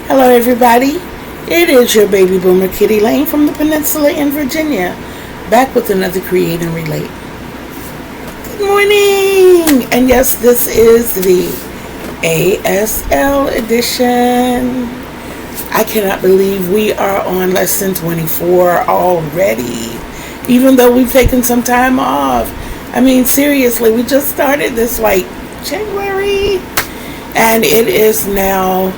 Hello everybody, it is your baby boomer Kitty Lane from the Peninsula in Virginia, back with another Create and Relate. Good morning! And yes, this is the ASL edition. I cannot believe we are on lesson 24 already, even though we've taken some time off. I mean, seriously, we just started this like January, and it is now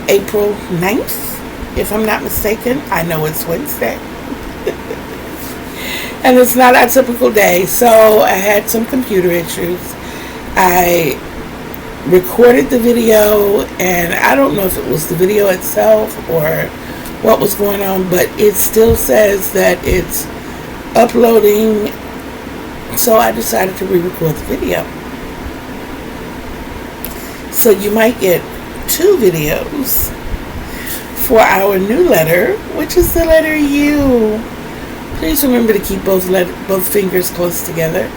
April 9th, if I'm not mistaken. I know it's Wednesday. And it's not our typical day, so I had some computer issues. I recorded the video, and I don't know if it was the video itself or what was going on, but it still says that it's uploading, so I decided to re-record the video. So you might get two videos for our new letter, which is the letter U. Please remember to keep both fingers close together.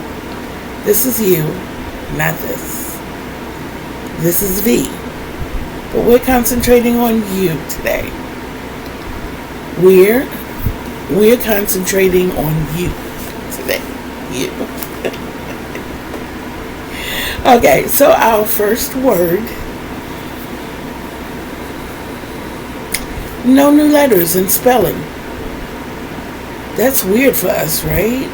This is U, not this. This is V. But we're concentrating on U today. We're concentrating on U today. U. Okay, so our first word. No new letters in spelling. That's weird for us, right?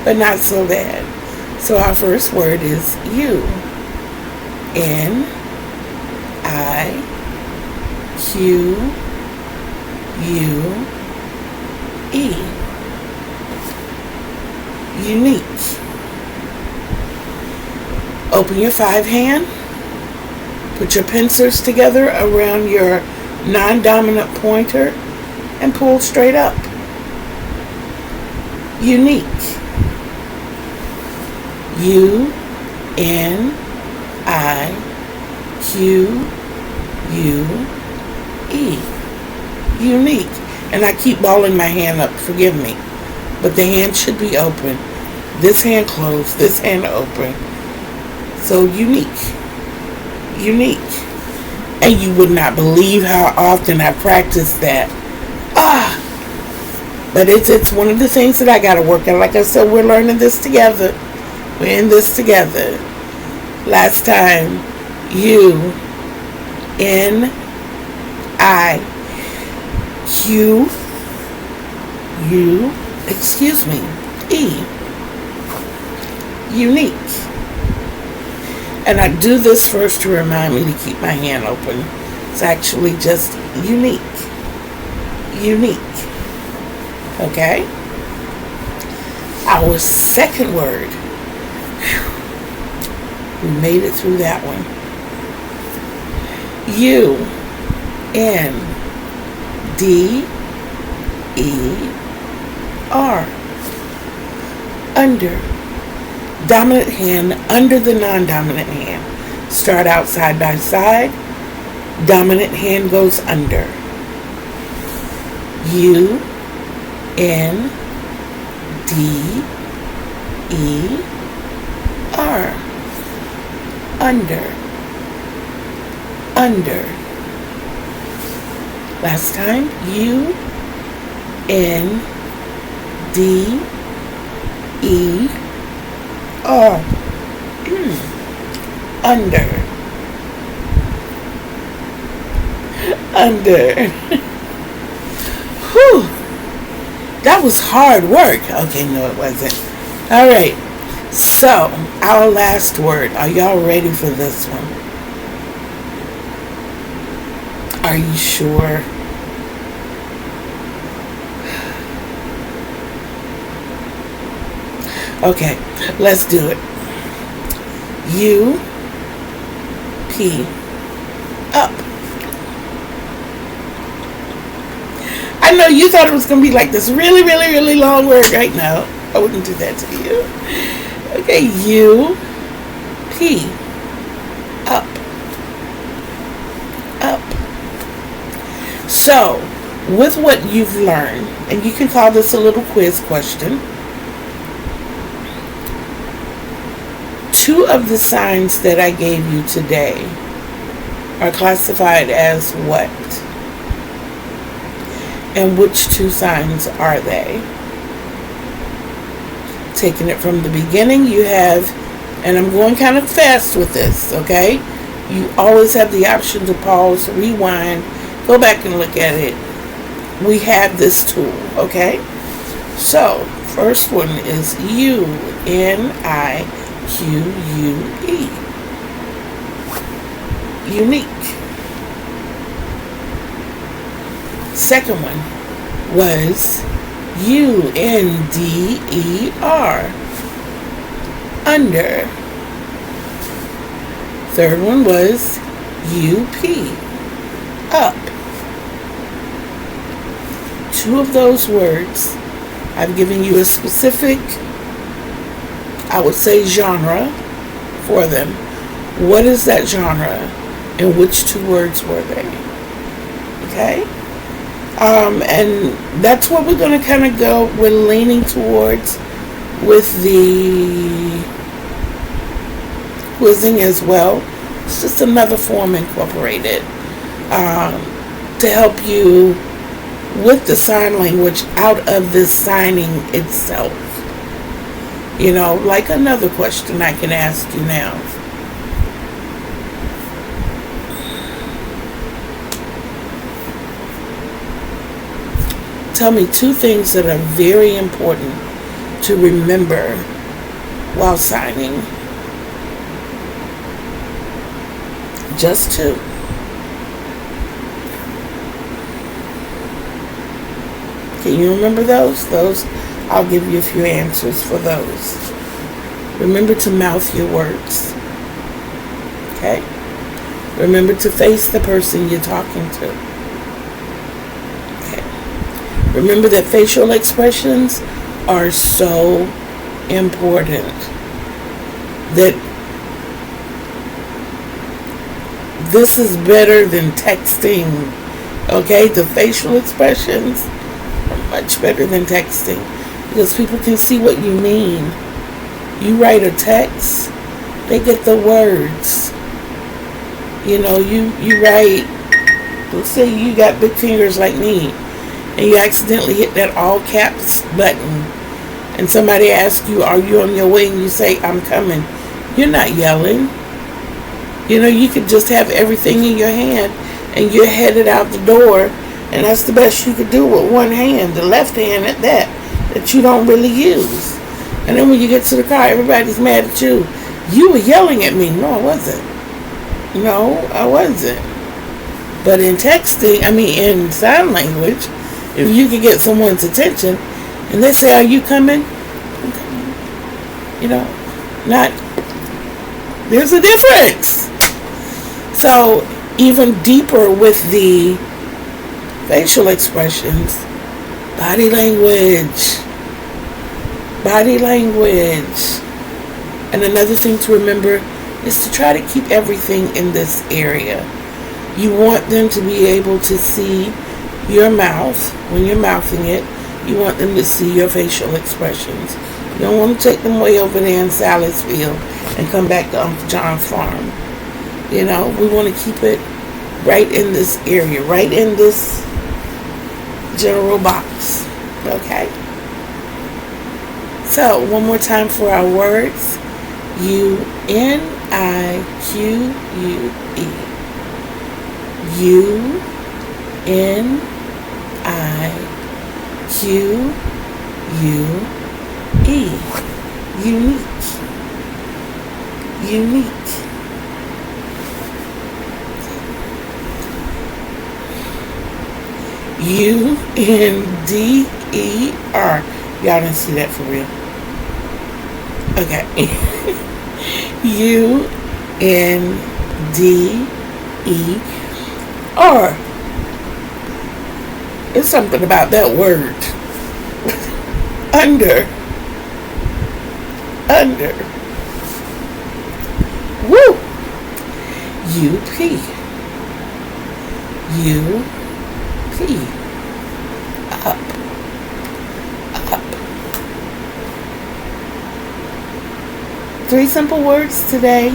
But not so bad. So our first word is U. N-I-Q-U-E. Unique. Open your 5 hand. Put your pincers together around your non-dominant pointer and pull straight up. Unique. U-N-I-Q-U-E. Unique. And I keep balling my hand up, forgive me. But the hand should be open. This hand closed, this hand open. So unique. Unique. And you would not believe how often I practice that. But it's one of the things that I gotta work on. Like I said, we're learning this together. We're in this together. Last time, U N I Q U E. Unique. And I do this first to remind me to keep my hand open. It's actually just unique. Unique. Okay? Our second word. We made it through that one. U-N-D-E-R. Under. Dominant hand under the non-dominant hand. Start out side by side. Dominant hand goes under. U-N-D-E-R. Under. Under. Last time. U-N-D-E-R. Under. Under. Whew. That was hard work. Okay, no it wasn't. Alright. So, our last word. Are y'all ready for this one? Are you sure? Okay, let's do it. U-P. Up. I know you thought it was going to be like this really, really, really long word right now. I wouldn't do that to you. Okay, U-P. Up. Up. So, with what you've learned, and you can call this a little quiz question, 2 of the signs that I gave you today are classified as what? And which two signs are they? Taking it from the beginning, you have, and I'm going kind of fast with this, okay? You always have the option to pause, rewind, go back and look at it. We have this tool, okay? So, first one is UNIQUE. Unique. Second one was UNDER. Under. Third one was UP. Up. Two of those words, I've given you a specific, I would say, genre for them. What is that genre? And which two words were they? Okay? And that's what we're going to kind of go, we're leaning towards with the quizzing as well. It's just another form incorporated to help you with the sign language out of this signing itself. You know, like another question I can ask you now. Tell me two things that are very important to remember while signing. Just two. Can you remember those? I'll give you a few answers for those. Remember to mouth your words. Okay? Remember to face the person you're talking to. Okay. Remember that facial expressions are so important. That this is better than texting. Okay? The facial expressions are much better than texting because people can see what you mean. You write a text, they get the words. You know, you write, let's say you got big fingers like me, and you accidentally hit that all caps button, and somebody asks you, are you on your way? And you say, I'm coming. You're not yelling. You know, you could just have everything in your hand, and you're headed out the door, and that's the best you could do with one hand, the left hand at that you don't really use. And then when you get to the car, everybody's mad at you. You were yelling at me. No, I wasn't. No, I wasn't. But in texting, in sign language, if you can get someone's attention and they say, are you coming? I'm coming. You know, there's a difference. So even deeper with the facial expressions, body language. And another thing to remember is to try to keep everything in this area. You want them to be able to see your mouth when you're mouthing it. You want them to see your facial expressions. You don't want to take them way over there in Salisbury and come back to Uncle John's farm. You know, we want to keep it right in this area, right in this general box. Okay? So, one more time for our words. UNIQUE. UNIQUE. Unique. UNDER. Y'all didn't see that for real. Okay. UNDER. It's something about that word. Under. Woo. UP. Up. Three simple words today.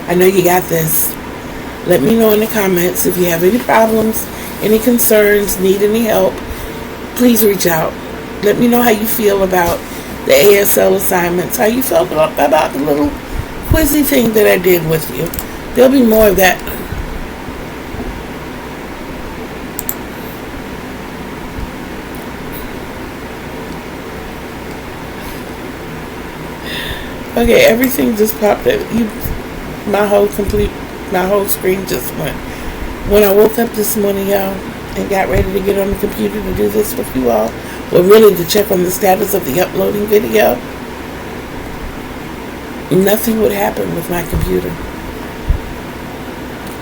I know you got this. Let me know in the comments if you have any problems, any concerns, need any help. Please reach out. Let me know how you feel about the ASL assignments, how you felt about the little quizzy thing that I did with you. There'll be more of that. Okay, everything just popped up. My whole screen just went. When I woke up this morning, y'all, and got ready to get on the computer to do this with you all, well, really to check on the status of the uploading video, nothing would happen with my computer.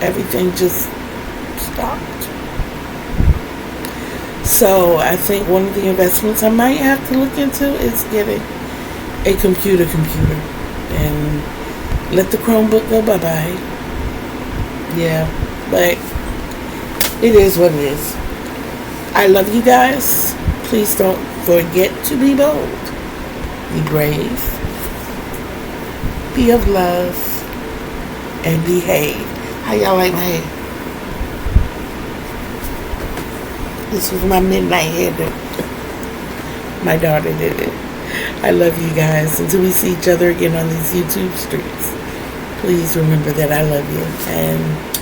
Everything just stopped. So I think one of the investments I might have to look into is getting a computer and let the Chromebook go bye-bye. Yeah, but it is what it is. I love you guys. Please don't forget to be bold, be brave, be of love, and behave. How y'all like my hair? This was my midnight hair day. My daughter did it. I love you guys. Until we see each other again on these YouTube streets, please remember that I love you. And